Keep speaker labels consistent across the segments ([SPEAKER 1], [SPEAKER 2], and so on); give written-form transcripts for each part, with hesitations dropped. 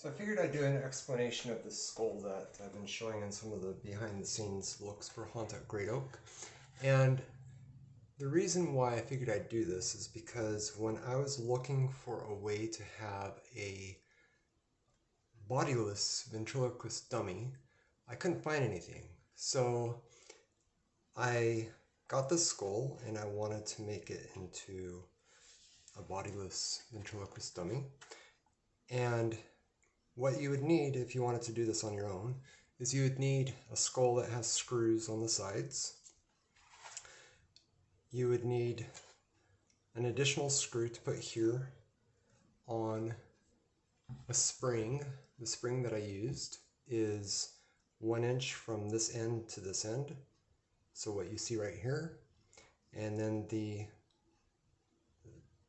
[SPEAKER 1] So I figured I'd do an explanation of the skull that I've been showing in some of the behind the scenes looks for Haunt at Great Oak. And the reason why I figured I'd do this is because when I was looking for a way to have a bodiless ventriloquist dummy, I couldn't find anything. So I got this skull and I wanted to make it into a bodiless ventriloquist dummy. And what you would need if you wanted to do this on your own is you would need a skull that has screws on the sides. You would need an additional screw to put here on a spring. The spring that I used is 1 inch from this end to this end. So what you see right here. And then the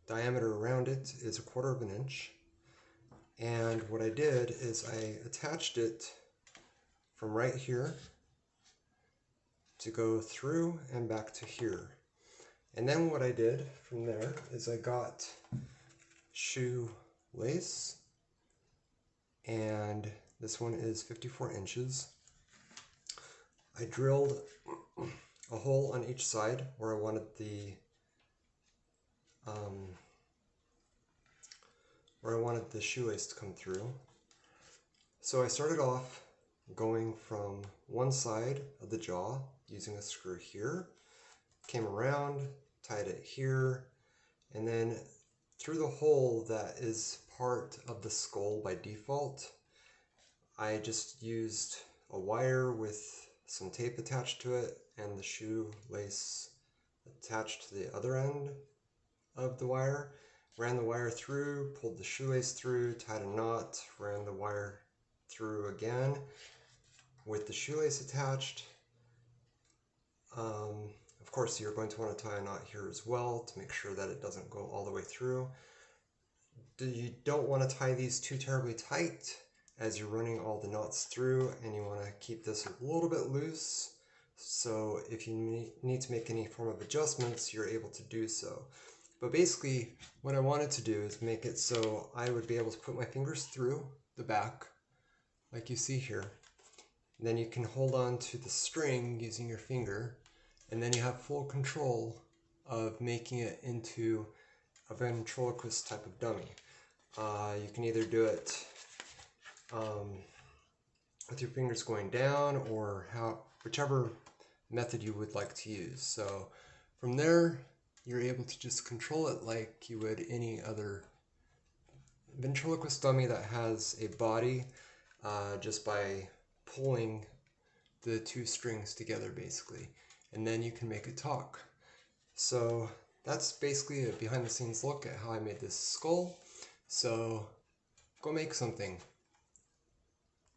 [SPEAKER 1] diameter around it is 1/4 of an inch. And what I did is I attached it from right here to go through and back to here. And then what I did from there is I got shoe lace, and this one is 54 inches. I drilled a hole on each side where I wanted the shoelace to come through. So I started off going from one side of the jaw using a screw here, came around, tied it here, and then through the hole that is part of the skull by default, I just used a wire with some tape attached to it and the shoelace attached to the other end of the wire. Ran the wire through, pulled the shoelace through, tied a knot, ran the wire through again with the shoelace attached. Of course, you're going to want to tie a knot here as well to make sure that it doesn't go all the way through. You don't want to tie these too terribly tight as you're running all the knots through, and you want to keep this a little bit loose. So if you need to make any form of adjustments, you're able to do so. But basically, what I wanted to do is make it so I would be able to put my fingers through the back, like you see here. And then you can hold on to the string using your finger, and then you have full control of making it into a ventriloquist type of dummy. You can either do it with your fingers going down, or whichever method you would like to use. So from there, you're able to just control it like you would any other ventriloquist dummy that has a body, just by pulling the two strings together basically, and then you can make it talk. So that's basically a behind the scenes look at how I made this skull. So go make something.